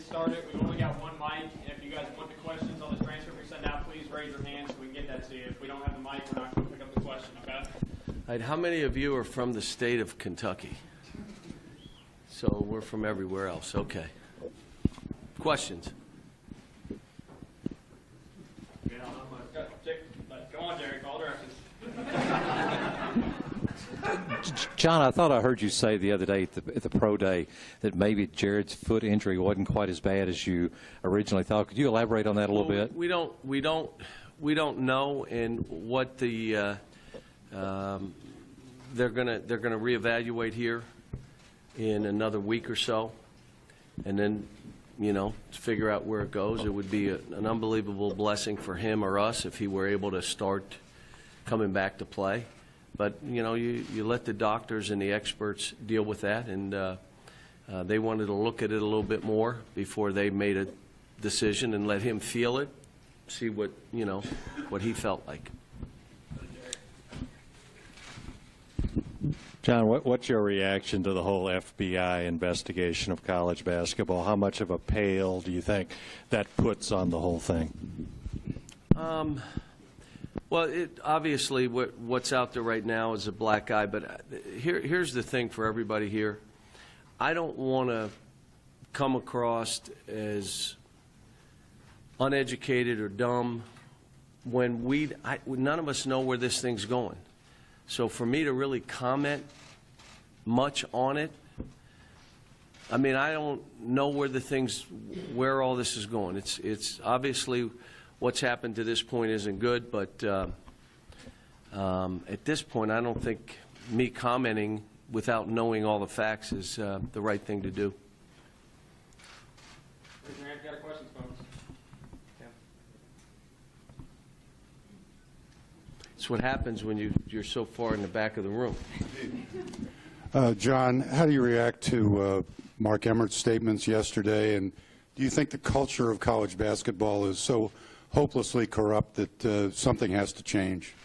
Started. We've only got one mic, and if you guys want the questions on the transcript we send out, please raise your hand so we can get that to you. If we don't have the mic, we're not going to pick up the question, okay? All right, how many of you are from the state of Kentucky? So we're from everywhere else. Okay. Questions? Go on, Jerry. Call directions. John, I thought I heard you say the other day at the pro day that maybe Jared's foot injury wasn't quite as bad as you originally thought. Could you elaborate on that a little bit? We don't know, and what the they're gonna reevaluate here in another week or so, and then to figure out where it goes. It would be an unbelievable blessing for him or us if he were able to start coming back to play. But, you know, you let the doctors and the experts deal with that, and they wanted to look at it a little bit more before they made a decision and let him feel it, see what, you know, what he felt like. John, what's your reaction to the whole FBI investigation of college basketball? How much of a pale do you think that puts on the whole thing? Well, obviously what's out there right now is a black eye, but here's the thing for everybody here. I don't want to come across as uneducated or dumb when none of us know where this thing's going. So for me to really comment much on it, I mean, I don't know where all this is going. It's obviously what's happened to this point isn't good, but at this point, I don't think me commenting without knowing all the facts is the right thing to do. Raise your hand if you got questions, folks. It's what happens when you're so far in the back of the room. John, how do you react to Mark Emmert's statements yesterday, and do you think the culture of college basketball is so hopelessly corrupt that something has to change?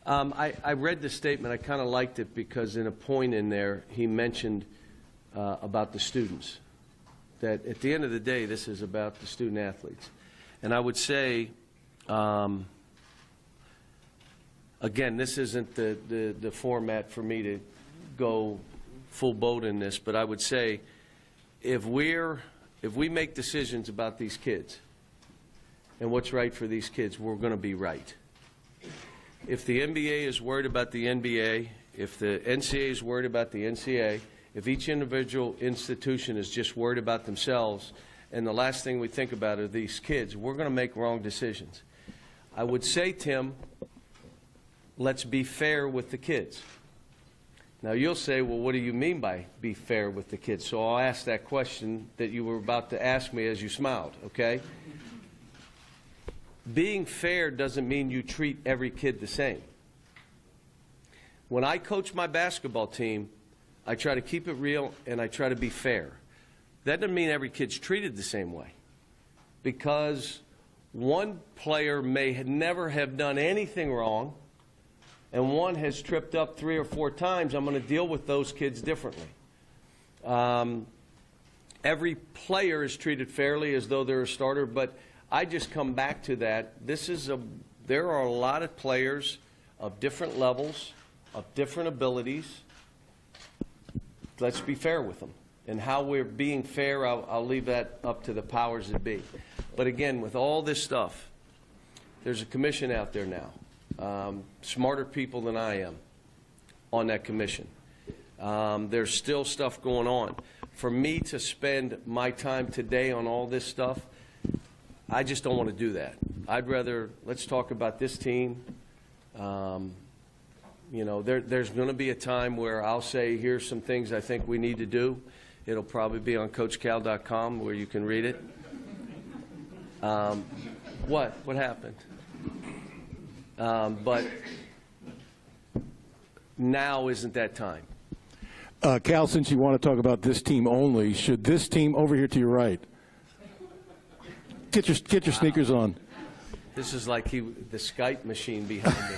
I read the statement. I kind of liked it because in a point in there he mentioned about the students, that at the end of the day this is about the student athletes. And I would say, again, this isn't the format for me to go full boat in this, but I would say if we make decisions about these kids and what's right for these kids, we're going to be right. If the NBA is worried about the NBA, if the NCAA is worried about the NCAA, if each individual institution is just worried about themselves and the last thing we think about are these kids, we're going to make wrong decisions. I would say, Tim, let's be fair with the kids. Now, you'll say, well, what do you mean by be fair with the kids? So I'll ask that question that you were about to ask me as you smiled, okay? Being fair doesn't mean you treat every kid the same. When I coach my basketball team, I try to keep it real and I try to be fair. That doesn't mean every kid's treated the same way, because one player may never have done anything wrong and one has tripped up 3 or 4 times. I'm going to deal with those kids differently. Every player is treated fairly as though they're a starter, but I just come back to that. There are a lot of players of different levels, of different abilities. Let's be fair with them. And how we're being fair, I'll leave that up to the powers that be. But again, with all this stuff, there's a commission out there now. Smarter people than I am on that commission. There's still stuff going on. For me to spend my time today on all this stuff, I just don't want to do that. I'd rather, let's talk about this team. You know, there's going to be a time where I'll say, here's some things I think we need to do. It'll probably be on CoachCal.com where you can read it. What happened? But now isn't that time. Cal, since you want to talk about this team only, should this team over here to your right get your sneakers on? This is like the Skype machine behind me.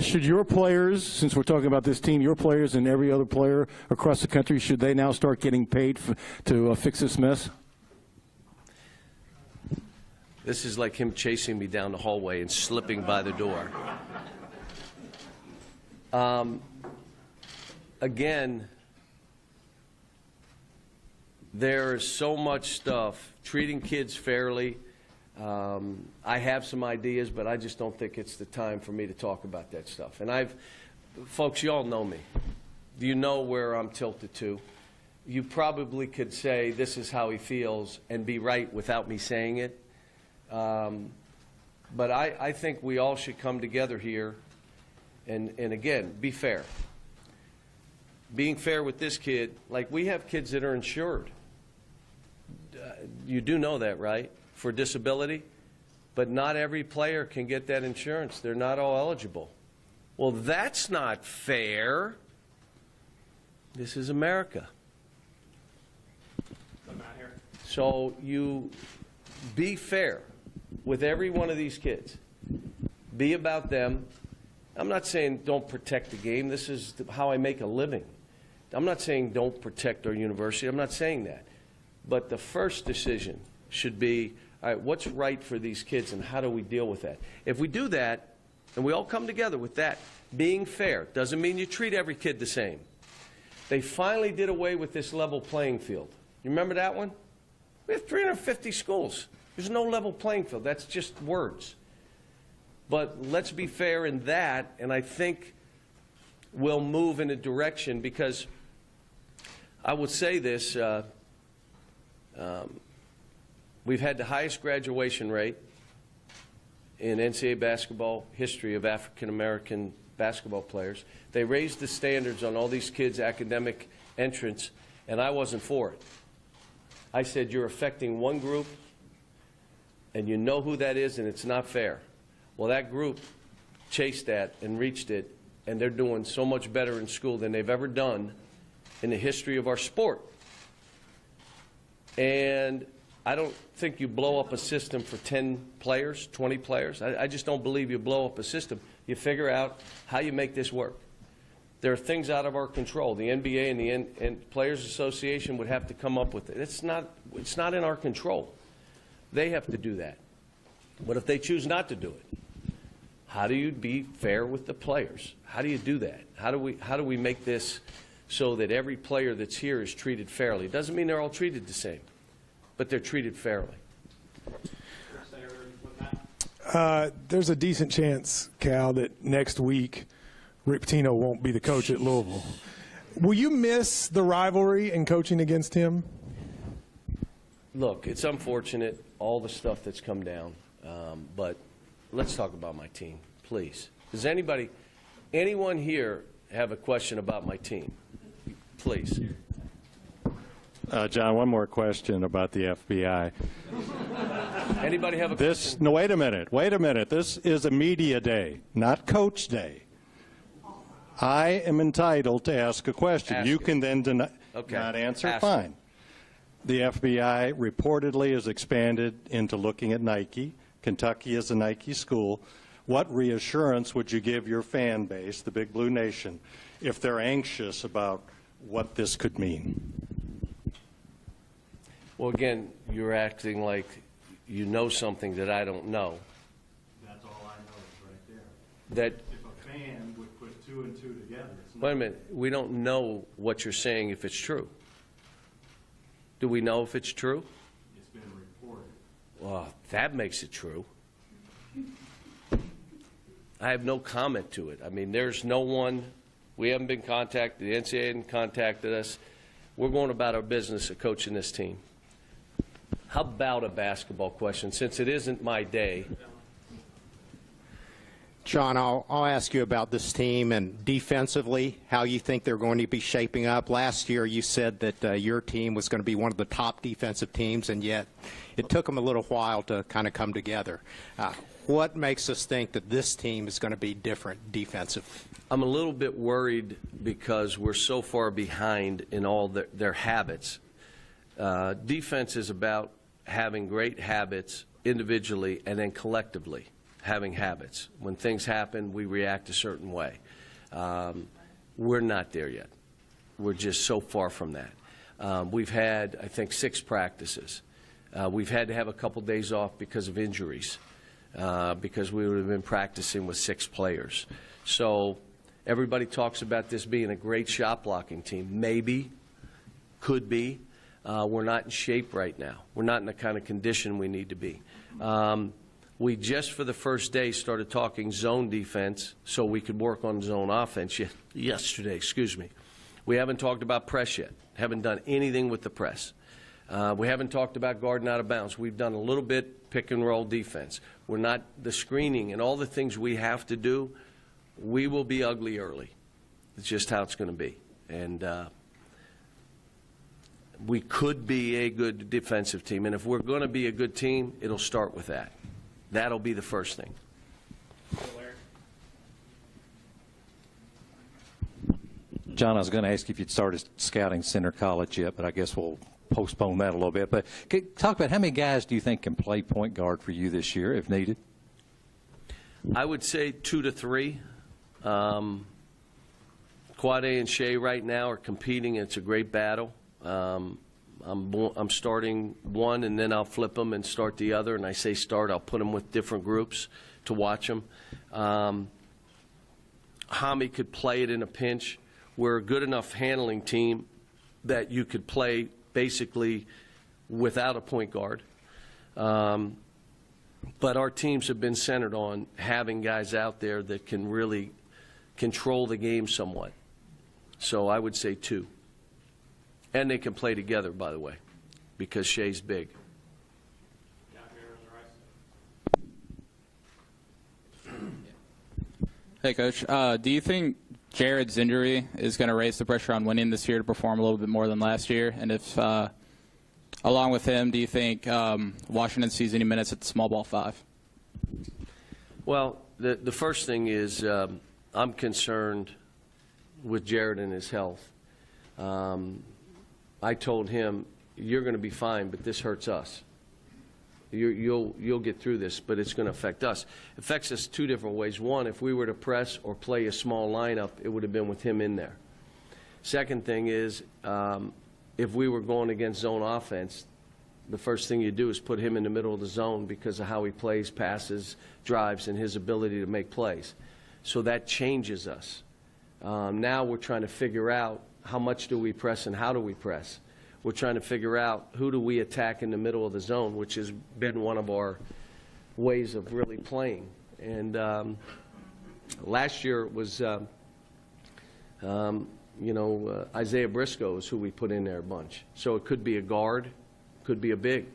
Should your players, since we're talking about this team, your players and every other player across the country, should they now start getting paid to fix this mess? This is like him chasing me down the hallway and slipping by the door. Again, there's so much stuff. Treating kids fairly. I have some ideas, but I just don't think it's the time for me to talk about that stuff. And folks, you all know me. You know where I'm tilted to. You probably could say this is how he feels and be right without me saying it. But I think we all should come together here and again, be fair. Being fair with this kid, like we have kids that are insured. You do know that, right? For disability. But not every player can get that insurance. They're not all eligible. Well, that's not fair. This is America. Come out here. So you be fair with every one of these kids. Be about them. I'm not saying don't protect the game. This is how I make a living. I'm not saying don't protect our university. I'm not saying that. But the first decision should be, all right, what's right for these kids and how do we deal with that? If we do that, and we all come together with that, being fair, doesn't mean you treat every kid the same. They finally did away with this level playing field. You remember that one? We have 350 schools. There's no level playing field. That's just words. But let's be fair in that, and I think we'll move in a direction, because I would say this, we've had the highest graduation rate in NCAA basketball history of African-American basketball players. They raised the standards on all these kids' academic entrance, and I wasn't for it. I said, you're affecting one group, and you know who that is, and it's not fair. Well, that group chased that and reached it, and they're doing so much better in school than they've ever done in the history of our sport. And I don't think you blow up a system for 10 players, 20 players. I just don't believe you blow up a system. You figure out how you make this work. There are things out of our control. The NBA and the Players Association would have to come up with it. It's not in our control. They have to do that. But if they choose not to do it, how do you be fair with the players? How do you do that? How do we make this so that every player that's here is treated fairly? It doesn't mean they're all treated the same, but they're treated fairly. There's a decent chance, Cal, that next week Rick Pitino won't be the coach at Louisville. Will you miss the rivalry and coaching against him? Look, it's unfortunate, all the stuff that's come down, but let's talk about my team, please. Does anyone here have a question about my team? Please. John, one more question about the FBI. Anybody have a question? No, wait a minute. Wait a minute. This is a media day, not coach day. I am entitled to ask a question. Ask you it. can then Okay. not answer. Ask Fine. The FBI reportedly has expanded into looking at Nike. Kentucky is a Nike school. What reassurance would you give your fan base, the Big Blue Nation, if they're anxious about what this could mean? Well, again, you're acting like you know something that I don't know. That's all I know is right there. That, If a fan would put two and two together, it's not. wait a minute, we don't know what you're saying if it's true. Do we know if it's true? It's been reported. Well, that makes it true. I have no comment to it. I mean, there's no one, we haven't been contacted, the NCAA hasn't contacted us. We're going about our business of coaching this team. How about a basketball question, since it isn't my day? John, I'll ask you about this team and defensively, how you think they're going to be shaping up. Last year you said that your team was going to be one of the top defensive teams, and yet it took them a little while to kind of come together. What makes us think that this team is going to be different defensively? I'm a little bit worried because we're so far behind in all their habits. Defense is about having great habits individually and then collectively having habits. When things happen, we react a certain way. We're not there yet. We're just so far from that. We've had, I think, 6 practices. We've had to have a couple days off because of injuries, because we would have been practicing with 6 players. So everybody talks about this being a great shot blocking team. Maybe, could be. We're not in shape right now. We're not in the kind of condition we need to be. We just for the first day started talking zone defense so we could work on zone offense yesterday. Excuse me. We haven't talked about press yet. Haven't done anything with the press. We haven't talked about guarding out of bounds. We've done a little bit pick and roll defense. We're not the screening and all the things we have to do. We will be ugly early. It's just how it's going to be. And we could be a good defensive team. And if we're going to be a good team, it'll start with that. That'll be the first thing. John, I was going to ask you if you'd started scouting center college yet, but I guess we'll postpone that a little bit. But talk about how many guys do you think can play point guard for you this year if needed? I would say 2 to 3. Quade and Shea right now are competing. It's a great battle. I'm starting one, and then I'll flip them and start the other. And I say start, I'll put them with different groups to watch them. Hami could play it in a pinch. We're a good enough handling team that you could play basically without a point guard. But our teams have been centered on having guys out there that can really control the game somewhat. So I would say 2. And they can play together, by the way, because Shea's big. Hey, Coach. Do you think Jared's injury is going to raise the pressure on Winning this year to perform a little bit more than last year? And if, along with him, do you think Washington sees any minutes at the small ball 5? Well, the first thing is I'm concerned with Jared and his health. I told him, you're going to be fine, but this hurts us. You'll get through this, but it's going to affect us. It affects us 2 different ways. One, if we were to press or play a small lineup, it would have been with him in there. Second thing is, if we were going against zone offense, the first thing you do is put him in the middle of the zone because of how he plays, passes, drives, and his ability to make plays. So that changes us. Now we're trying to figure out how much do we press and how do we press. We're trying to figure out who do we attack in the middle of the zone, which has been one of our ways of really playing. And last year it was, Isaiah Briscoe is who we put in there a bunch. So it could be a guard, could be a big.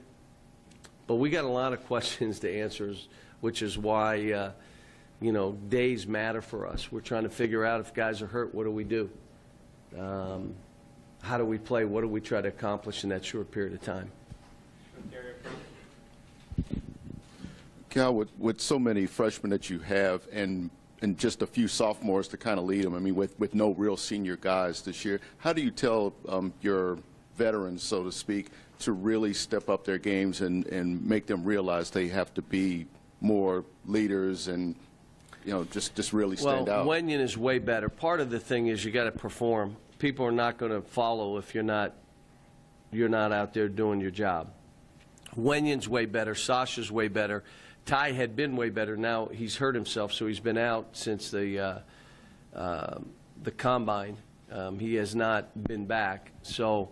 But we got a lot of questions to answer, which is why, days matter for us. We're trying to figure out if guys are hurt, what do we do? How do we play? What do we try to accomplish in that short period of time? Cal, with so many freshmen that you have and just a few sophomores to kind of lead them, I mean, with no real senior guys this year, how do you tell your veterans, so to speak, to really step up their games and make them realize they have to be more leaders and, just really stand out? Well, Wenyon is way better. Part of the thing is you got to perform. People are not going to follow if you're not out there doing your job. Wenyon's way better. Sasha's way better. Ty had been way better. Now he's hurt himself, so he's been out since the combine. He has not been back. So,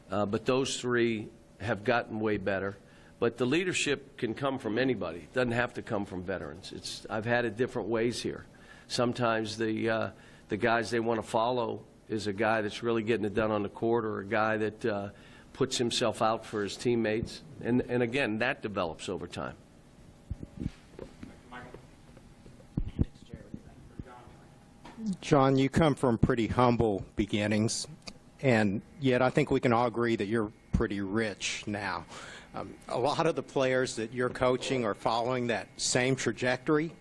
but those 3 have gotten way better. But the leadership can come from anybody. It doesn't have to come from veterans. I've had it different ways here. Sometimes the guys they want to follow is a guy that's really getting it done on the court, or a guy that puts himself out for his teammates. And again, that develops over time. John, you come from pretty humble beginnings, and yet I think we can all agree that you're pretty rich now. A lot of the players that you're coaching are following that same trajectory.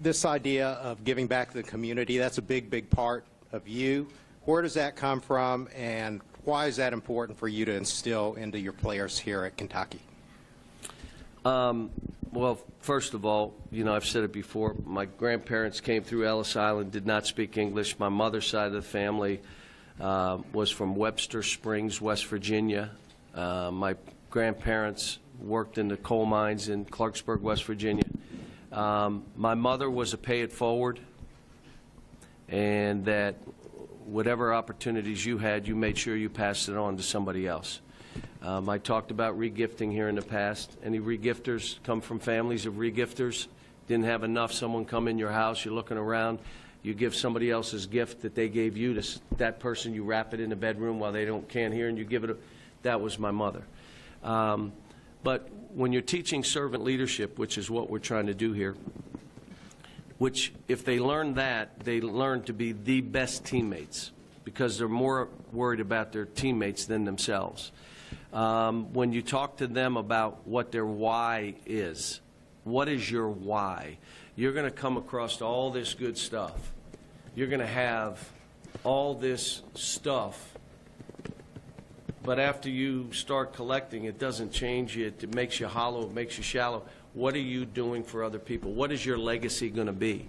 This idea of giving back to the community, that's a big, big part of you. Where does that come from, and why is that important for you to instill into your players here at Kentucky? Well, first of all, I've said it before, my grandparents came through Ellis Island, did not speak English. My mother's side of the family was from Webster Springs, West Virginia. My grandparents worked in the coal mines in Clarksburg, West Virginia. My mother was a pay-it-forward, and that whatever opportunities you had, you made sure you passed it on to somebody else. I talked about regifting here in the past. Any regifters come from families of regifters? Didn't have enough, someone come in your house, you're looking around, you give somebody else's gift that they gave you to that person, you wrap it in the bedroom while they can't hear, and you give it that was my mother. But when you're teaching servant leadership, which is what we're trying to do here, which if they learn that, they learn to be the best teammates because they're more worried about their teammates than themselves. When you talk to them about what their why is, what is your why? You're going to come across all this good stuff. You're going to have all this stuff, but after you start collecting, it doesn't change you. It makes you hollow. It makes you shallow. What are you doing for other people? What is your legacy going to be?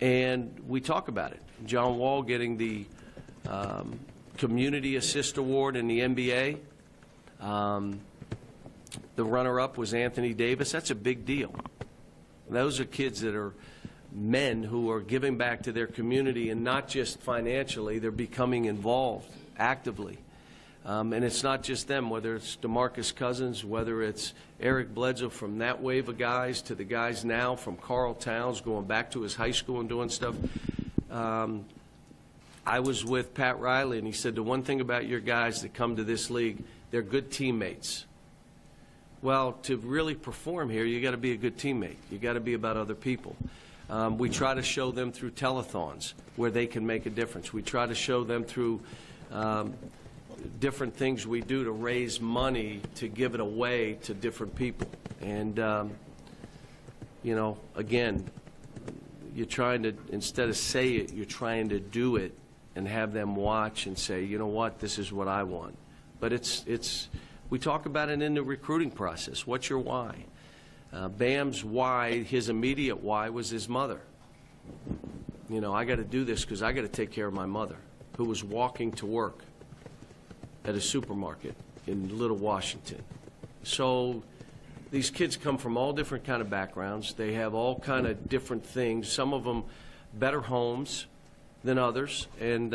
And we talk about it. John Wall getting the Community Assist Award in the NBA. The runner-up was Anthony Davis. That's a big deal. Those are kids that are men who are giving back to their community, and not just financially. They're becoming involved actively. And it's not just them, whether it's DeMarcus Cousins, whether it's Eric Bledsoe from that wave of guys to the guys now from Carl Towns going back to his high school and doing stuff. I was with Pat Riley, and he said the one thing about your guys that come to this league, they're good teammates. Well, to really perform here, you got to be a good teammate. You got to be about other people. We try to show them through telethons where they can make a difference. We try to show them through different things we do to raise money to give it away to different people. And, you know, again, you're trying to, instead of say it, you're trying to do it and have them watch and say, you know what, this is what I want. But we talk about it in the recruiting process. What's your why? Bam's why, his immediate why, was his mother. You know, I got to do this because I got to take care of my mother, who was walking to work at a supermarket in Little Washington. So these kids come from all different kind of backgrounds. They have all kind of different things. Some of them better homes than others. And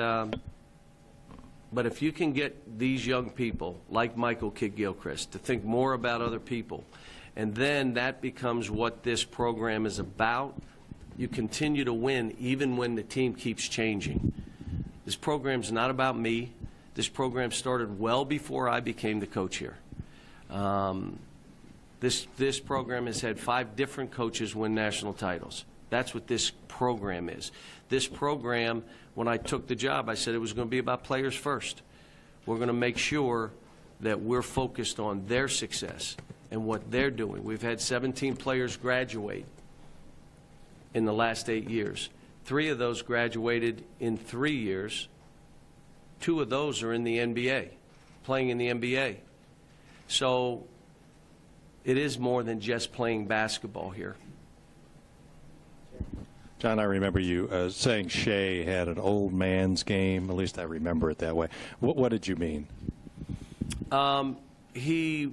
but if you can get these young people, like Michael Kidd-Gilchrist, to think more about other people, and then that becomes what this program is about, you continue to win even when the team keeps changing. This program's not about me. This program started well before I became the coach here. This program has had 5 different coaches win national titles. That's what this program is. This program, when I took the job, I said it was going to be about players first. We're going to make sure that we're focused on their success and what they're doing. We've had 17 players graduate in the last 8 years. 3 of those graduated in 3 years. 2 of those are in the NBA, playing in the NBA. So it is more than just playing basketball here. John, I remember you saying Shea had an old man's game. At least I remember it that way. What did you mean? He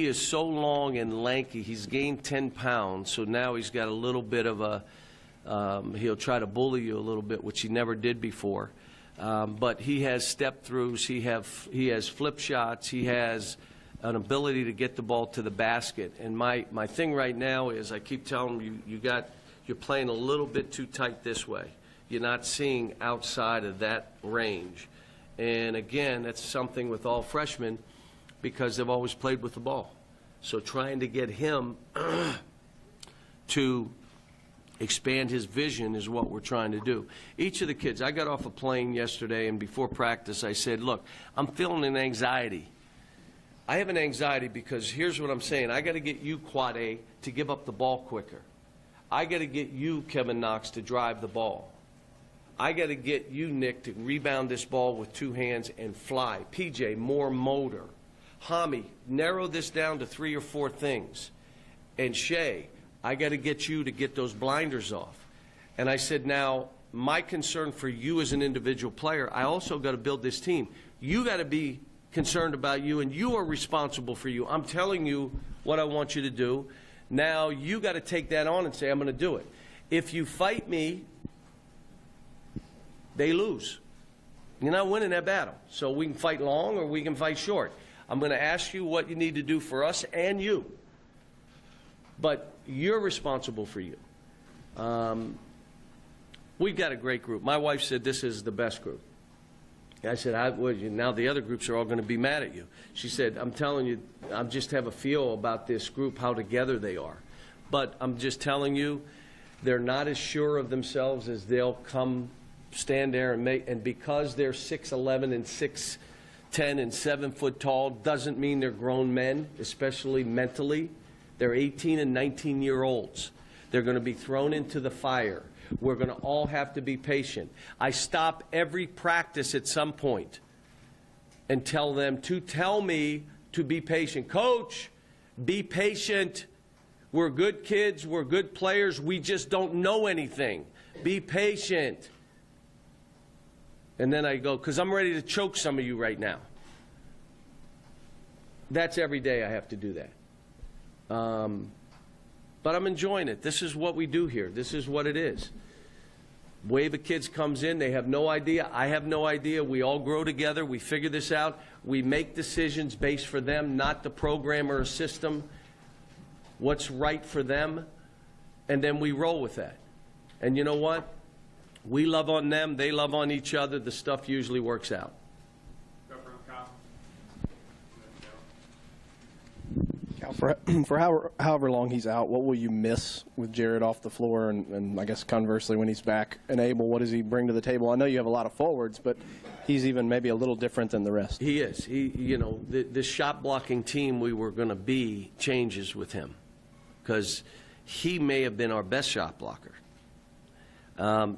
is so long and lanky. He's gained 10 pounds, so now he's got a little bit of a he'll try to bully you a little bit, which he never did before. But he has step-throughs. He has flip shots. He has an ability to get the ball to the basket. And my thing right now is I keep telling him, you're playing a little bit too tight this way. You're not seeing outside of that range. And, again, that's something with all freshmen because they've always played with the ball. So trying to get him to expand his vision is what we're trying to do. Each of the kids, I got off a plane yesterday, and before practice I said, look, I'm feeling an anxiety. I have an anxiety because here's what I'm saying. I got to get you, Quad A, to give up the ball quicker. I got to get you, Kevin Knox, to drive the ball. I got to get you, Nick, to rebound this ball with 2 hands and fly. PJ, more motor. Hami, narrow this down to 3 or 4 things. And Shea, I got to get you to get those blinders off. And I said, now, my concern for you as an individual player, I also got to build this team. You got to be concerned about you, and you are responsible for you. I'm telling you what I want you to do. Now, you got to take that on and say, I'm going to do it. If you fight me, they lose. You're not winning that battle. So we can fight long or we can fight short. I'm going to ask you what you need to do for us and you. But you're responsible for you. We've got a great group. My wife said this is the best group. I said, now the other groups are all going to be mad at you. She said, I'm telling you, I just have a feel about this group, how together they are. But I'm just telling you, they're not as sure of themselves as they'll come stand there and make. And because they're 6'11" and 6'10" and 7 foot tall, doesn't mean they're grown men, especially mentally. They're 18 and 19-year-olds. They're going to be thrown into the fire. We're going to all have to be patient. I stop every practice at some point and tell them to tell me to be patient. Coach, be patient. We're good kids. We're good players. We just don't know anything. Be patient. And then I go, because I'm ready to choke some of you right now. That's every day I have to do that. But I'm enjoying it. This is what we do here. This is what it is. Wave of kids comes in. They have no idea. I have no idea. We all grow together. We figure this out. We make decisions based for them, not the program or a system. What's right for them. And then we roll with that. And you know what? We love on them. They love on each other. The stuff usually works out. Go for him, Kyle. For however long he's out, what will you miss with Jared off the floor? And I guess conversely, when he's back and able, what does he bring to the table? I know you have a lot of forwards, but he's even maybe a little different than the rest. He is. The shot blocking team we were going to be changes with him because he may have been our best shot blocker.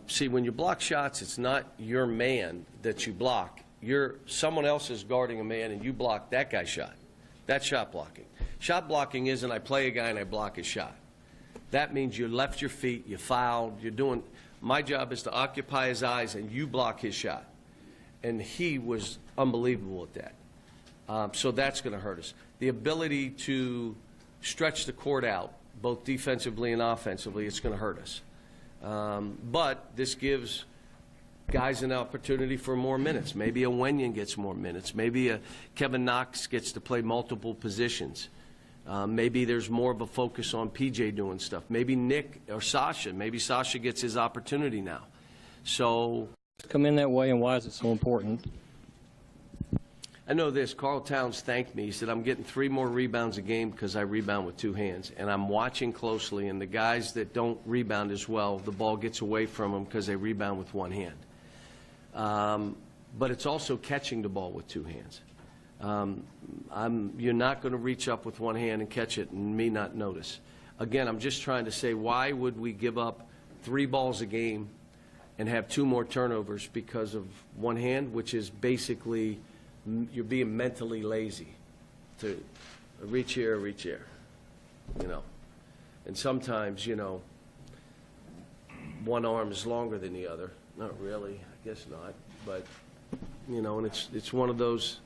See, when you block shots, it's not your man that you block. Someone else is guarding a man, and you block that guy's shot. That's shot blocking. Shot blocking isn't I play a guy and I block his shot. That means you left your feet, you fouled, you're doing. My job is to occupy his eyes and you block his shot. And he was unbelievable at that. So that's going to hurt us. The ability to stretch the court out, both defensively and offensively, it's going to hurt us. But this gives guys an opportunity for more minutes. Maybe a Wenyon gets more minutes. Maybe a Kevin Knox gets to play multiple positions. Maybe there's more of a focus on PJ doing stuff. Maybe Nick or Sasha. Maybe Sasha gets his opportunity now. So Come in that way, and why is it so important? I know this. Carl Towns thanked me. He said, I'm getting 3 more rebounds a game because I rebound with 2 hands. And I'm watching closely, and the guys that don't rebound as well, the ball gets away from them because they rebound with 1 hand. But it's also catching the ball with 2 hands. You're not going to reach up with 1 hand and catch it and me not notice. Again, I'm just trying to say, why would we give up 3 balls a game and have 2 more turnovers because of 1 hand, which is basically you're being mentally lazy to reach here, you know. And sometimes, you know, one arm is longer than the other. Not really, I guess not. But, you know, and it's one of those,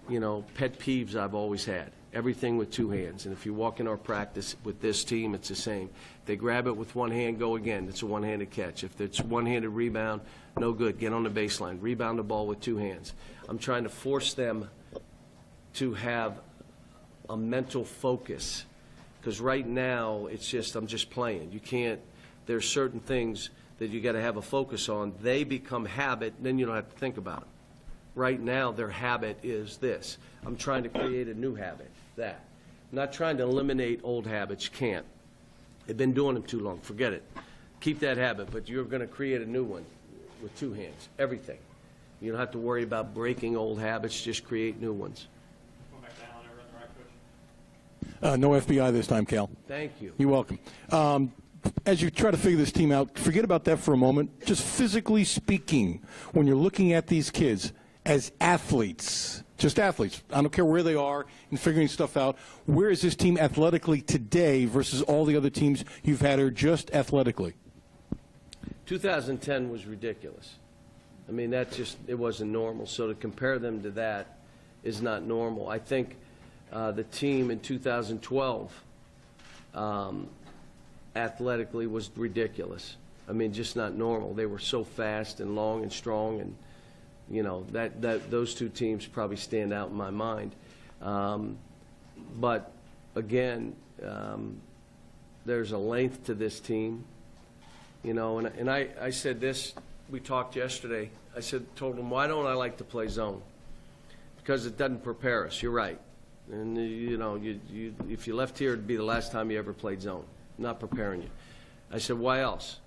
you know, pet peeves I've always had. Everything with 2 hands. And if you walk in our practice with this team, it's the same. If they grab it with 1 hand, go again. It's a one-handed catch. If it's one-handed rebound, no good. Get on the baseline. Rebound the ball with 2 hands. I'm trying to force them to have a mental focus. Because right now, it's just, I'm just playing. You can't, there's certain things that you got to have a focus on. They become habit, then you don't have to think about it. Right now, their habit is this. I'm trying to create a new habit, that. I'm not trying to eliminate old habits. You can't. They've been doing them too long. Forget it. Keep that habit, but you're going to create a new one with 2 hands, everything. You don't have to worry about breaking old habits. Just create new ones. Going back down, over in the right, Coach. No FBI this time, Cal. Thank you. You're welcome. As you try to figure this team out, forget about that for a moment. Just physically speaking, when you're looking at these kids as athletes, just athletes, I don't care where they are in figuring stuff out, where is this team athletically today versus all the other teams you've had here just athletically? 2010 was ridiculous. I mean, that just, it wasn't normal. So to compare them to that is not normal. I think the team in 2012 athletically was ridiculous. I mean, just not normal. They were so fast and long and strong, and you know, those 2 teams probably stand out in my mind. But again, there's a length to this team, you know. And I said this. We talked yesterday. I told them, why don't I like to play zone? Because it doesn't prepare us. You're right. And you know, if you left here, it'd be the last time you ever played zone. I'm not preparing you. I said, why else?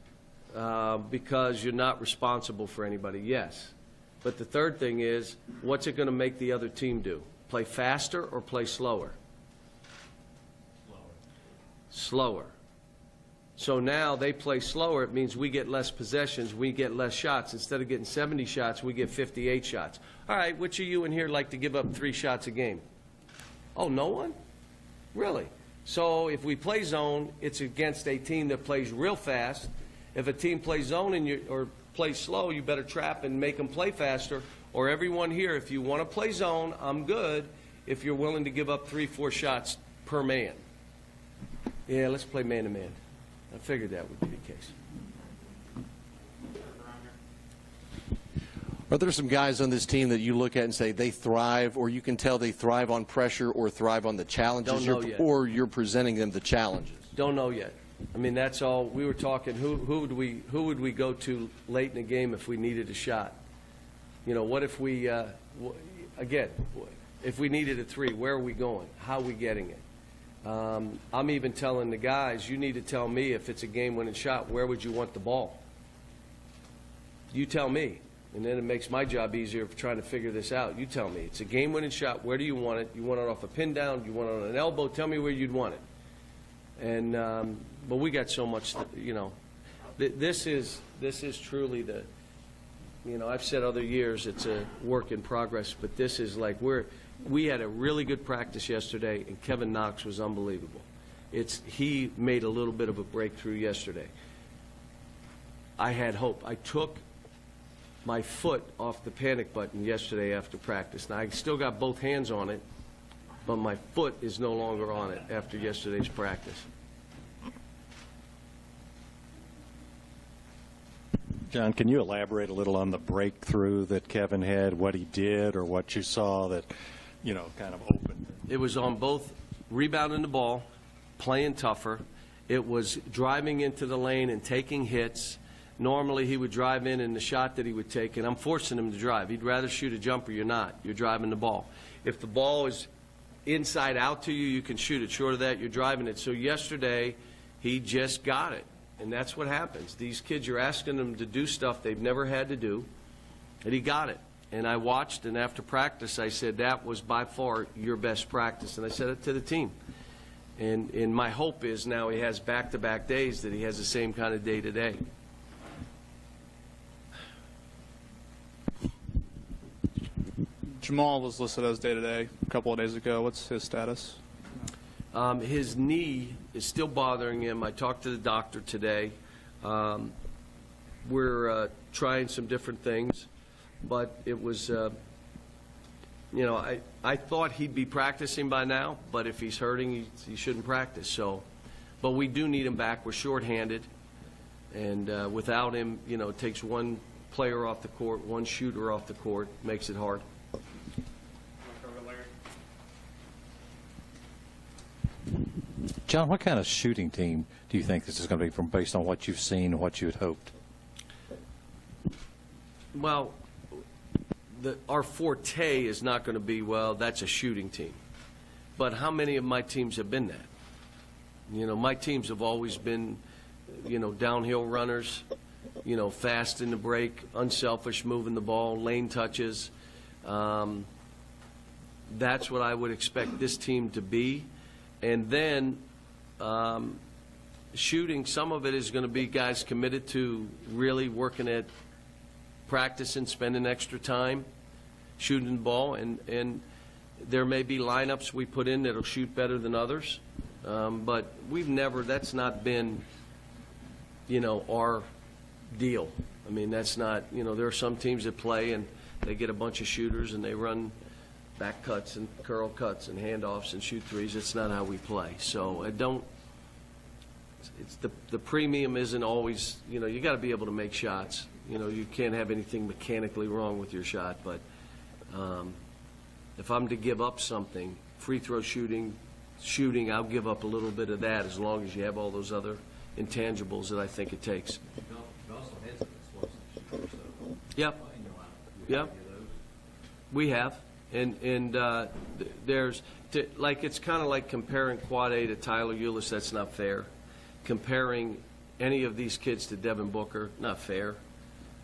Because you're not responsible for anybody. Yes. But the third thing is, what's it going to make the other team do? Play faster or play slower? Slower. So now they play slower. It means we get less possessions, we get less shots. Instead of getting 70 shots, we get 58 shots. All right, which of you in here like to give up 3 shots a game? Oh, no one? Really? So if we play zone, it's against a team that plays real fast. If a team plays zone or plays slow, you better trap and make them play faster. Or everyone here, if you want to play zone, I'm good if you're willing to give up 3-4 shots per man. Yeah, let's play man-to-man. I figured that would be the case. Are there some guys on this team that you look at and say they thrive, or you can tell they thrive on pressure or thrive on the challenges, Don't know yet. or you're presenting them the challenges? Don't know yet. I mean, that's all. We were talking, who would we go to late in the game if we needed a shot? You know, what if we, again, if we needed a 3, where are we going? How are we getting it? I'm even telling the guys, you need to tell me if it's a game-winning shot, where would you want the ball? You tell me, and then it makes my job easier for trying to figure this out. You tell me. It's a game-winning shot. Where do you want it? You want it off a pin down? You want it on an elbow? Tell me where you'd want it. And but we got so much, you know. This is truly the, you know, I've said other years it's a work in progress, but this is like we had a really good practice yesterday, and Kevin Knox was unbelievable. He made a little bit of a breakthrough yesterday. I had hope. I took my foot off the panic button yesterday after practice. Now, I still got both hands on it, but my foot is no longer on it after yesterday's practice. John, can you elaborate a little on the breakthrough that Kevin had, what he did, or what you saw that, you know, kind of opened? It was on both rebounding the ball, playing tougher. It was driving into the lane and taking hits. Normally he would drive in the shot that he would take, and I'm forcing him to drive. He'd rather shoot a jumper. You're not. You're driving the ball. If the ball is inside out to you, you can shoot it. Short of that, you're driving it. So yesterday he just got it. And that's what happens. These kids, you're asking them to do stuff they've never had to do, and he got it. And I watched, and after practice, I said, that was by far your best practice. And I said it to the team. And my hope is now he has back-to-back days that he has the same kind of day today. Jamal was listed as day-to-day a couple of days ago. What's his status? His knee is still bothering him. I talked to the doctor today. We're trying some different things, but it was, you know, I thought he'd be practicing by now, but if he's hurting, he shouldn't practice. So, but we do need him back. We're shorthanded, and without him, you know, it takes one player off the court, one shooter off the court, makes it hard. John, what kind of shooting team do you think this is going to be from based on what you've seen and what you had hoped? Well, our forte is not going to be, well, that's a shooting team. But how many of my teams have been that? You know, my teams have always been, you know, downhill runners, you know, fast in the break, unselfish, moving the ball, lane touches. That's what I would expect this team to be. And then shooting, some of it is going to be guys committed to really working at practicing, spending extra time shooting the ball. And there may be lineups we put in that'll shoot better than others. But we've never, that's not been, you know, our deal. I mean, that's not, you know, there are some teams that play and they get a bunch of shooters and they run back cuts and curl cuts and handoffs and shoot threes. It's not how we play. So I don't, it's the premium isn't always, you know, you got to be able to make shots. You know, you can't have anything mechanically wrong with your shot. But if I'm to give up something, free throw shooting, I'll give up a little bit of that as long as you have all those other intangibles that I think it takes. Yep. Yep. We have. And there's, like, it's kind of like comparing Quad A to Tyler Eulis. That's not fair. Comparing any of these kids to Devin Booker, not fair.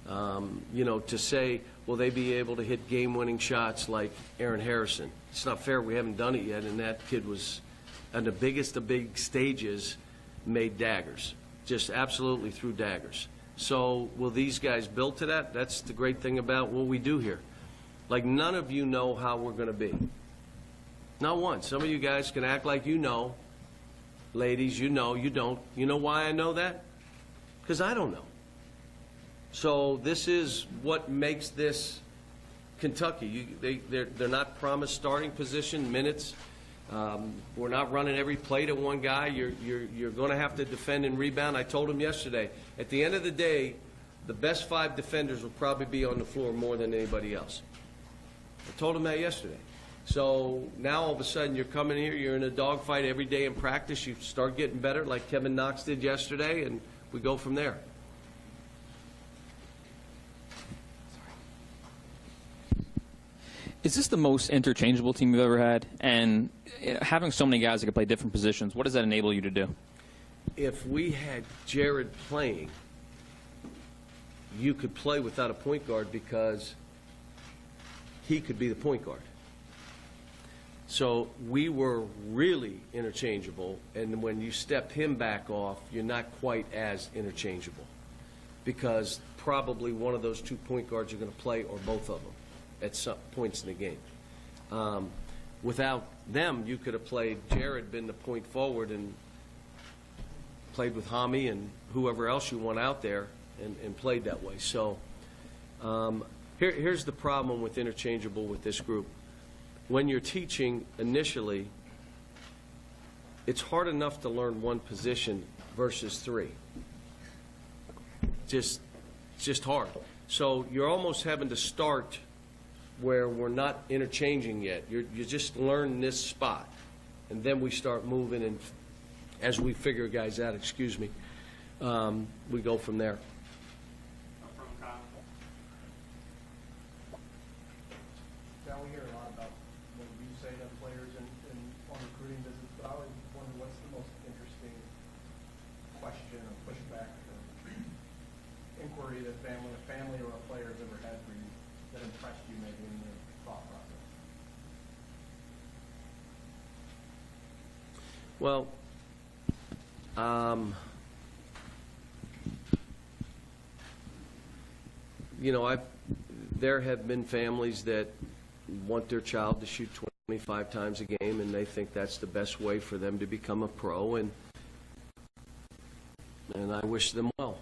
You know, to say, will they be able to hit game-winning shots like Aaron Harrison? It's not fair. We haven't done it yet, and that kid was, on the biggest of big stages, made daggers. just absolutely threw daggers. So will these guys build to that? That's the great thing about what we do here. Like, none of you know how we're going to be. Not one. Some of you guys can act like you know. Ladies, you know, you don't. You know why I know that? Because I don't know. So this is what makes this Kentucky. They're not promised starting position, minutes. We're not running every play to one guy. You're going to have to defend and rebound. I told him yesterday, at the end of the day, the best 5 defenders will probably be on the floor more than anybody else. I told him that yesterday. So now all of a sudden you're coming here, you're in a dogfight every day in practice. You start getting better like Kevin Knox did yesterday, and we go from there. Is this the most interchangeable team you've ever had? And having so many guys that can play different positions, what does that enable you to do? If we had Jared playing, you could play without a point guard because he could be the point guard. So we were really interchangeable, and when you step him back off, you're not quite as interchangeable because probably one of those 2 point guards are going to play, or both of them, at some points in the game. Without them, you could have played Jared, been the point forward, and played with Hami and whoever else you want out there and played that way. So here's the problem with interchangeable with this group. When you're teaching initially, it's hard enough to learn one position versus 3. It's just hard. So you're almost having to start where we're not interchanging yet. You just learn this spot, and then we start moving, and as we figure guys out, we go from there. Now we hear a lot about what you say to players on recruiting visits, but I always wonder what's the most interesting question or pushback or inquiry that a family or a player has ever had for you that impressed you maybe in your thought process? Well, you know, there have been families that want their child to shoot 25 times a game, and they think that's the best way for them to become a pro, and I wish them well.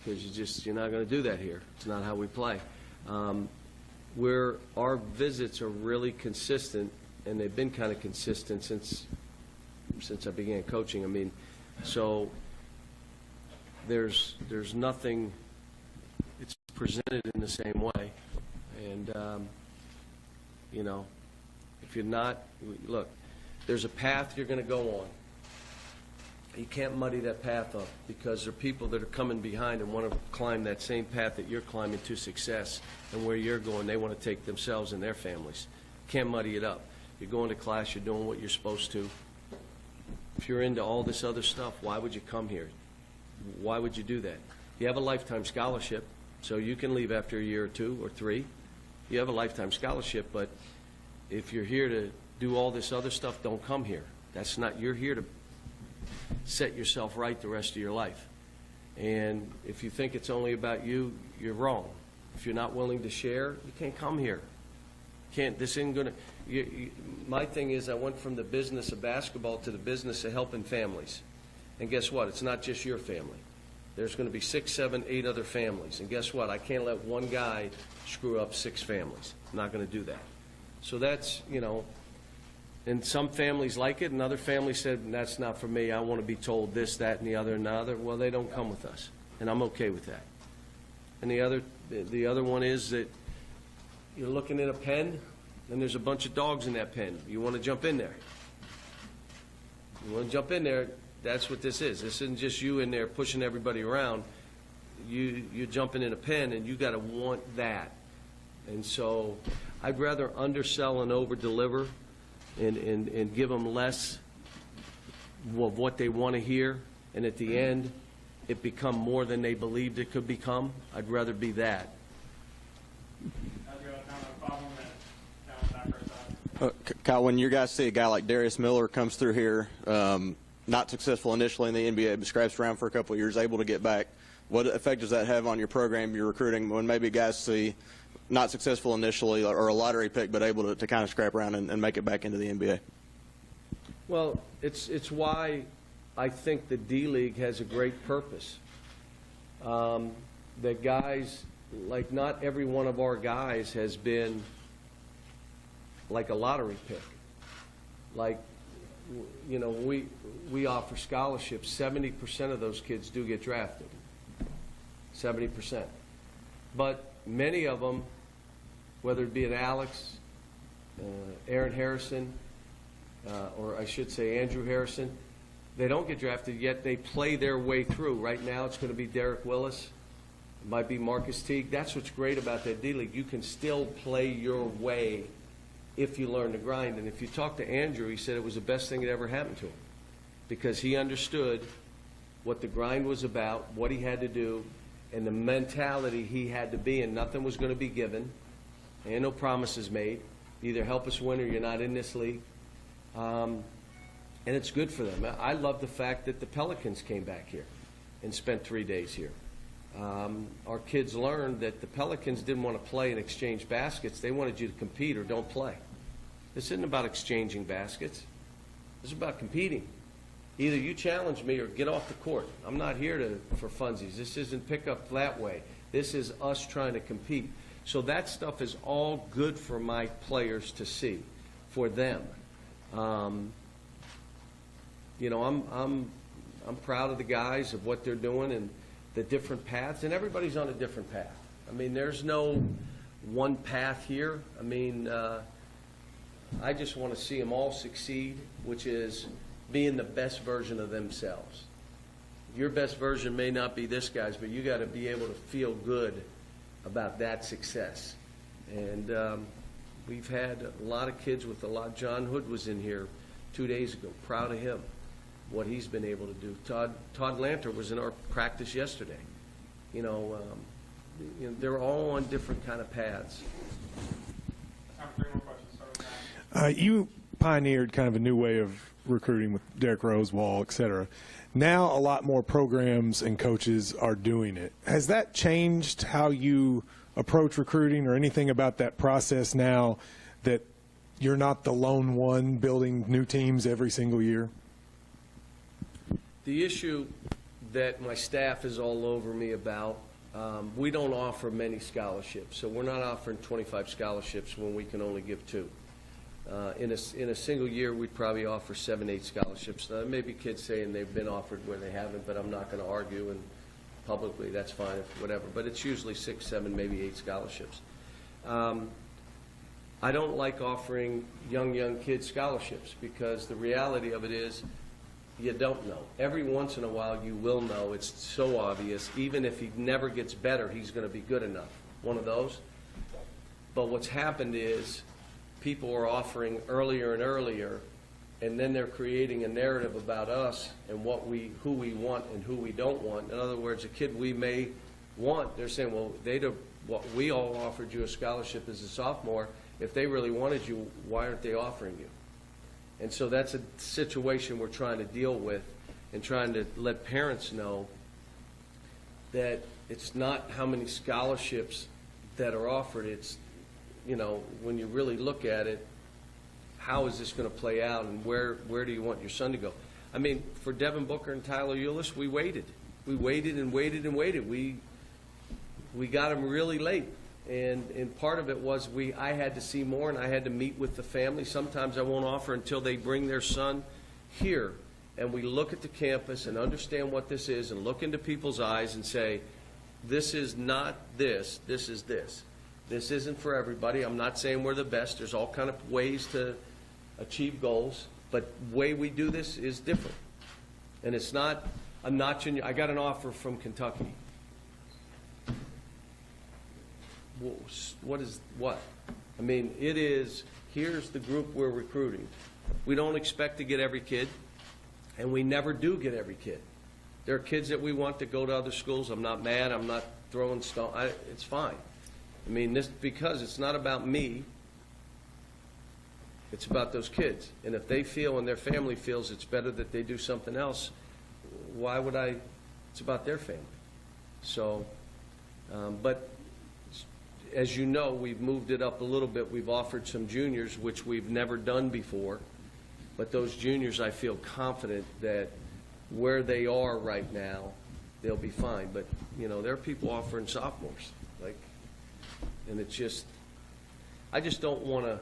Because you're not going to do that here. It's not how we play. Our visits are really consistent, and they've been kind of consistent since I began coaching. I mean, so there's nothing. It's presented in the same way, and you know, if you're not, look, there's a path you're going to go on. You can't muddy that path up because there are people that are coming behind and want to climb that same path that you're climbing to success, and where you're going, they want to take themselves and their families. Can't muddy it up. You're going to class, you're doing what you're supposed to. If you're into all this other stuff, why would you come here? Why would you do that? You have a lifetime scholarship, so you can leave after a year or 2 or 3. You have a lifetime scholarship, but if you're here to do all this other stuff, don't come here. That's not, you're here to set yourself right the rest of your life. And if you think it's only about you, you're wrong. If you're not willing to share, you can't come here. This isn't going to, my thing is I went from the business of basketball to the business of helping families. And guess what? It's not just your family. There's going to be 6, 7, 8 other families. And guess what? I can't let one guy screw up 6 families. I'm not going to do that. So that's, you know, and some families like it, and other families said, that's not for me. I want to be told this, that, and the other, and the other. Well, they don't come with us, and I'm okay with that. And the other one is that you're looking at a pen, and there's a bunch of dogs in that pen. You want to jump in there. You want to jump in there, that's what this is. This isn't just you in there pushing everybody around. You're jumping in a pen, and you got to want that. And so I'd rather undersell and over-deliver and give them less of what they want to hear, and at the end, it become more than they believed it could become. I'd rather be that. Kyle, when you guys see a guy like Darius Miller comes through here, not successful initially in the NBA, but scraps around for a couple of years, able to get back. What effect does that have on your program, your recruiting, when maybe guys see not successful initially or a lottery pick, but able to kind of scrap around and make it back into the NBA? Well, it's why I think the D-League has a great purpose. That guys, like not every one of our guys has been like a lottery pick. Like, you know, we offer scholarships. 70% of those kids do get drafted. 70%. But many of them, whether it be an Alex, Aaron Harrison, or I should say Andrew Harrison, they don't get drafted yet. They play their way through. Right now it's going to be Derek Willis. It might be Marcus Teague. That's what's great about that D-League. You can still play your way if you learn to grind. And if you talk to Andrew, he said it was the best thing that ever happened to him because he understood what the grind was about, what he had to do, and the mentality he had to be in. Nothing was going to be given. And no promises made. Either help us win or you're not in this league. And it's good for them. I love the fact that the Pelicans came back here and spent 3 days here. Our kids learned that the Pelicans didn't want to play and exchange baskets. They wanted you to compete or don't play. This isn't about exchanging baskets. This is about competing. Either you challenge me or get off the court. I'm not here for funsies. This isn't pick up that way. This is us trying to compete. So that stuff is all good for my players to see, for them. You know, I'm proud of the guys, of what they're doing and the different paths, and everybody's on a different path. I mean, there's no one path here. I mean, I just want to see them all succeed, which is being the best version of themselves. Your best version may not be this guy's, but you got to be able to feel good about that success. And we've had a lot of kids with a lot. John Hood was in here 2 days ago. Proud of him, what he's been able to do. Todd Lanter was in our practice yesterday. You know, they're all on different kind of paths. Time for 3 more questions. Start with Matt. You pioneered kind of a new way of recruiting with Derrick Rose, Wall, et cetera. Now a lot more programs and coaches are doing it. Has that changed how you approach recruiting or anything about that process now that you're not the lone one building new teams every single year? The issue that my staff is all over me about, we don't offer many scholarships. So we're not offering 25 scholarships when we can only give 2. In a single year, we'd probably offer 7, 8 scholarships. Now, maybe kids saying they've been offered where they haven't, but I'm not going to argue, and publicly, that's fine, whatever. But it's usually 6, 7, maybe 8 scholarships. I don't like offering young kids scholarships because the reality of it is you don't know. Every once in a while, you will know. It's so obvious. Even if he never gets better, he's going to be good enough. One of those. But what's happened is people are offering earlier and earlier, and then they're creating a narrative about us and who we want and who we don't want. In other words, a kid we may want, they're saying, well, we all offered you a scholarship as a sophomore. If they really wanted you, why aren't they offering you? And so that's a situation we're trying to deal with and trying to let parents know that it's not how many scholarships that are offered. It's, you know, when you really look at it, how is this going to play out and where do you want your son to go? I mean, for Devin Booker and Tyler Eulis, we waited. We waited and waited and waited. We got him really late. And part of it was I had to see more and I had to meet with the family. Sometimes I won't offer until they bring their son here. And we look at the campus and understand what this is and look into people's eyes and say, this is not this, this is this. This isn't for everybody. I'm not saying we're the best. There's all kind of ways to achieve goals. But the way we do this is different. And it's not a notch in. I got an offer from Kentucky. What? I mean, it is, here's the group we're recruiting. We don't expect to get every kid, and we never do get every kid. There are kids that we want to go to other schools. I'm not mad. I'm not throwing stones. It's fine. I mean, because it's not about me. It's about those kids. And if they feel and their family feels it's better that they do something else, why would I? It's about their family. So, but as you know, we've moved it up a little bit. We've offered some juniors, which we've never done before. But those juniors, I feel confident that where they are right now, they'll be fine. But, you know, there are people offering sophomores. Like, and it's just, I just don't want to,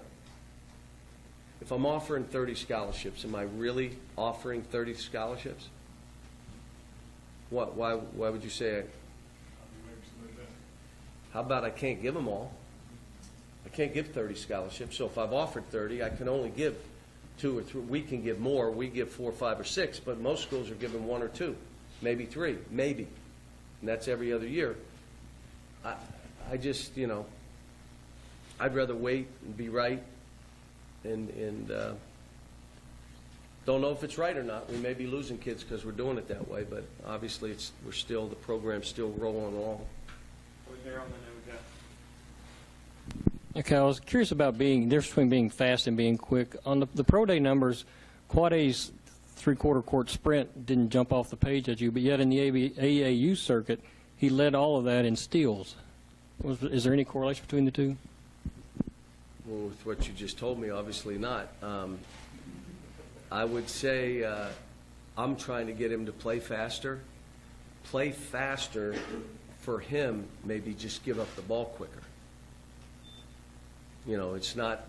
if I'm offering 30 scholarships, am I really offering 30 scholarships? What? Why would you say how about I can't give them all? I can't give 30 scholarships. So if I've offered 30, I can only give 2 or 3. We can give more. We give 4, 5, or 6, but most schools are giving 1 or 2, maybe 3, maybe. And that's every other year. I just, you know, I'd rather wait and be right and don't know if it's right or not. We may be losing kids because we're doing it that way, but obviously the program's still rolling along. Okay, I was curious about the difference between being fast and being quick. On the pro day numbers, Quad A's three-quarter court sprint didn't jump off the page at you, but yet in the AAU circuit, he led all of that in steals. Is there any correlation between the two? Well, with what you just told me, obviously not. I would say I'm trying to get him to play faster. Play faster for him, maybe just give up the ball quicker. You know, it's not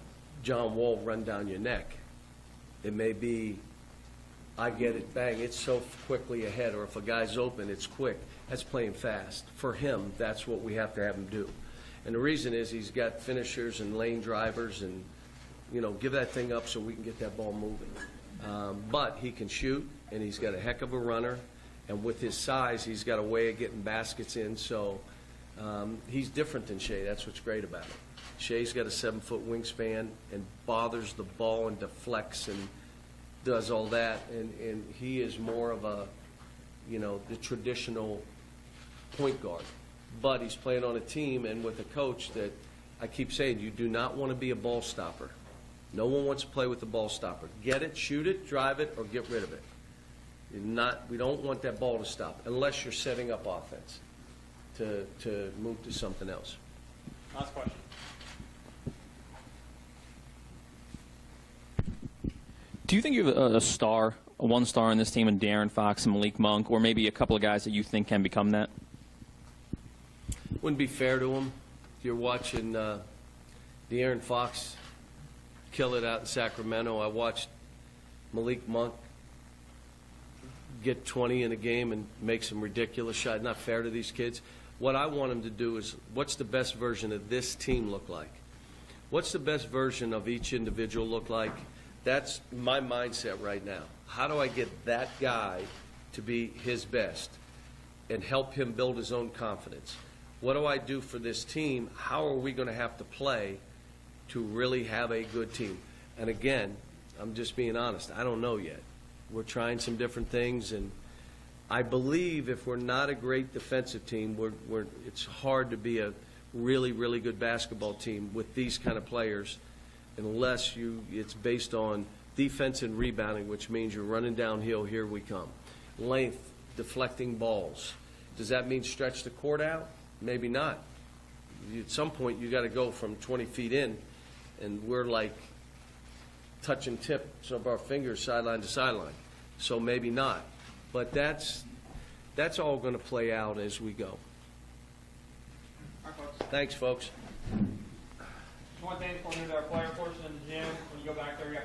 John Wall run down your neck. It may be I get it, bang, it's so quickly ahead, or if a guy's open, it's quick. That's playing fast. For him, that's what we have to have him do. And the reason is he's got finishers and lane drivers and, you know, give that thing up so we can get that ball moving. But he can shoot, and he's got a heck of a runner. And with his size, he's got a way of getting baskets in. So he's different than Shea. That's what's great about him. Shea's got a 7-foot wingspan and bothers the ball and deflects and does all that. And he is more of a, you know, the traditional point guard. But he's playing on a team and with a coach that I keep saying, you do not want to be a ball stopper. No one wants to play with the ball stopper. Get it, shoot it, drive it, or get rid of it. We don't want that ball to stop unless you're setting up offense to move to something else. Last question. Do you think you have a one star on this team in De'Aaron Fox and Malik Monk, or maybe a couple of guys that you think can become that? Wouldn't be fair to him. If you're watching De'Aaron Fox kill it out in Sacramento, I watched Malik Monk get 20 in a game and make some ridiculous shots. Not fair to these kids. What I want them to do is, what's the best version of this team look like? What's the best version of each individual look like? That's my mindset right now. How do I get that guy to be his best and help him build his own confidence? What do I do for this team? How are we going to have to play to really have a good team? And again, I'm just being honest. I don't know yet. We're trying some different things, and I believe if we're not a great defensive team, it's hard to be a really, really good basketball team with these kind of players unless it's based on defense and rebounding, which means you're running downhill, here we come. Length, deflecting balls. Does that mean stretch the court out? Maybe not. At some point, you got to go from 20 feet in, and we're like touching tips of our fingers sideline to sideline. So maybe not. But that's all going to play out as we go. Thanks, folks. Just one thing before we move to our player portion in the gym. When you go back there, we got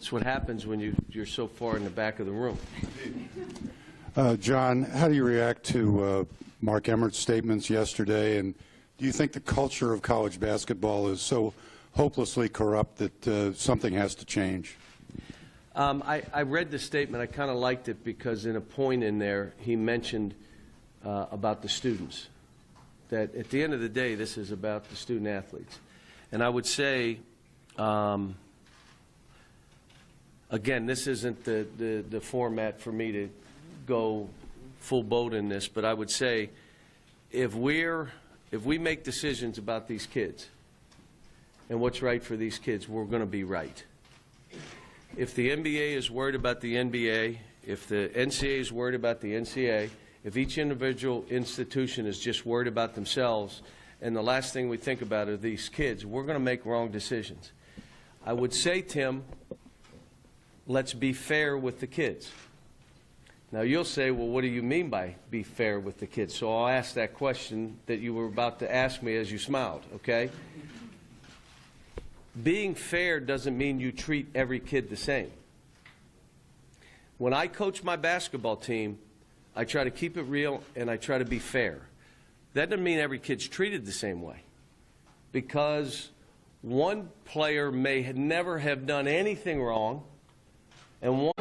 It's what happens when you're so far in the back of the room. John, how do you react to Mark Emmert's statements yesterday, and do you think the culture of college basketball is so hopelessly corrupt that something has to change? I read the statement. I kind of liked it because in a point in there he mentioned about the students, that at the end of the day this is about the student athletes. And I would say, again, this isn't the format for me to go full boat in this, but I would say if we make decisions about these kids and what's right for these kids, we're going to be right. If the NBA is worried about the NBA, if the NCAA is worried about the NCAA, if each individual institution is just worried about themselves and the last thing we think about are these kids, we're going to make wrong decisions. I would say, Tim, let's be fair with the kids. Now, you'll say, well, what do you mean by be fair with the kids? So I'll ask that question that you were about to ask me as you smiled, okay? Being fair doesn't mean you treat every kid the same. When I coach my basketball team, I try to keep it real and I try to be fair. That doesn't mean every kid's treated the same way, because one player may never have done anything wrong, and one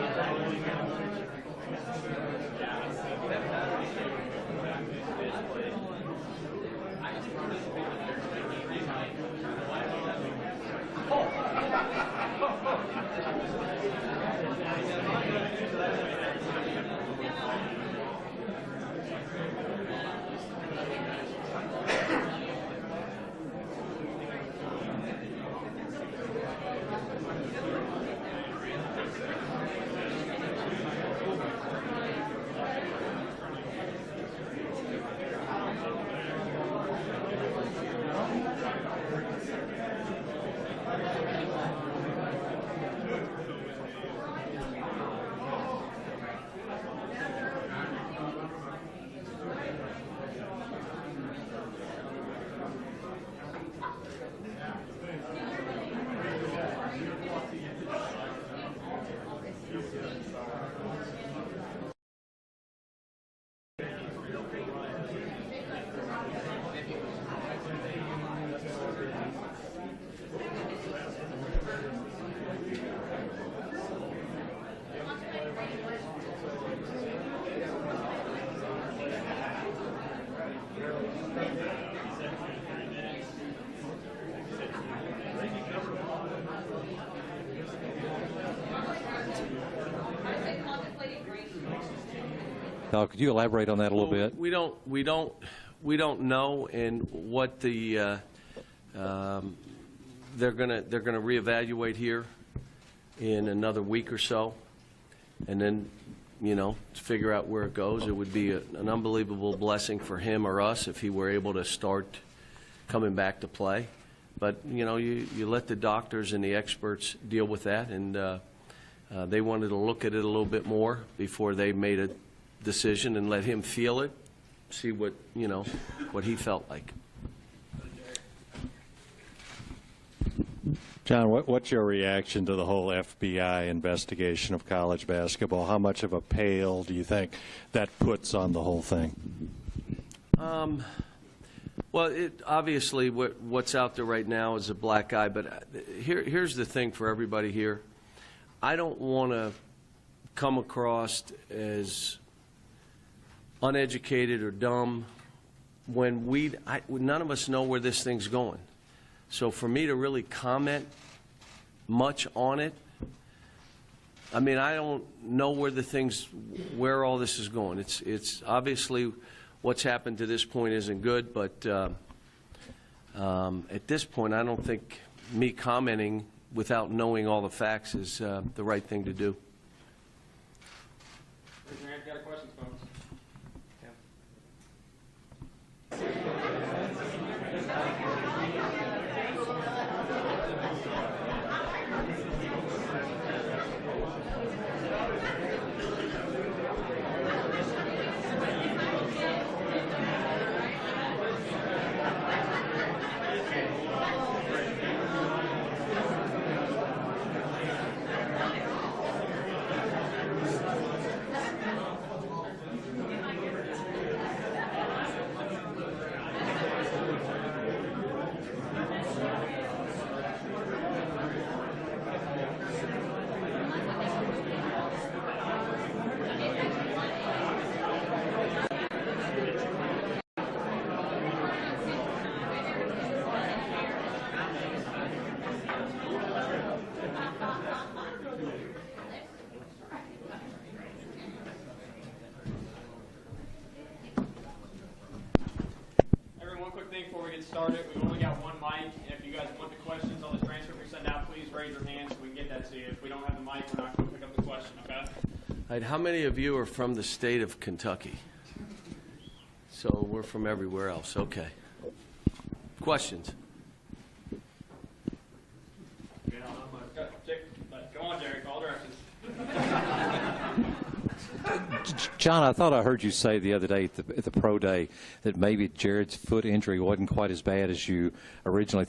Could you elaborate on that a little bit? We don't know, and what the they're gonna reevaluate here in another week or so, and then to figure out where it goes. It would be an unbelievable blessing for him or us if he were able to start coming back to play. But you let the doctors and the experts deal with that, and they wanted to look at it a little bit more before they made a decision and let him feel it, see what what he felt like. John, what's your reaction to the whole FBI investigation of college basketball? How much of a pale do you think that puts on the whole thing? Well, obviously what's out there right now is a black eye, but here's the thing for everybody here. I don't want to come across as uneducated or dumb when none of us know where this thing's going. So for me to really comment much on it, I mean, I don't know where all this is going. It's obviously what's happened to this point isn't good, but at this point, I don't think me commenting without knowing all the facts is the right thing to do. Raise your hand if you got questions, folks. Before we get started, we've only got one mic, and if you guys want the questions on the transcript we send out, please raise your hand so we can get that to you. If we don't have the mic, we're not going to pick up the question, okay? All right, how many of you are from the state of Kentucky? So we're from everywhere else. Okay. Questions? Go on, Jerry. Call directions. John, I thought I heard you say the other day at the pro day that maybe Jared's foot injury wasn't quite as bad as you originally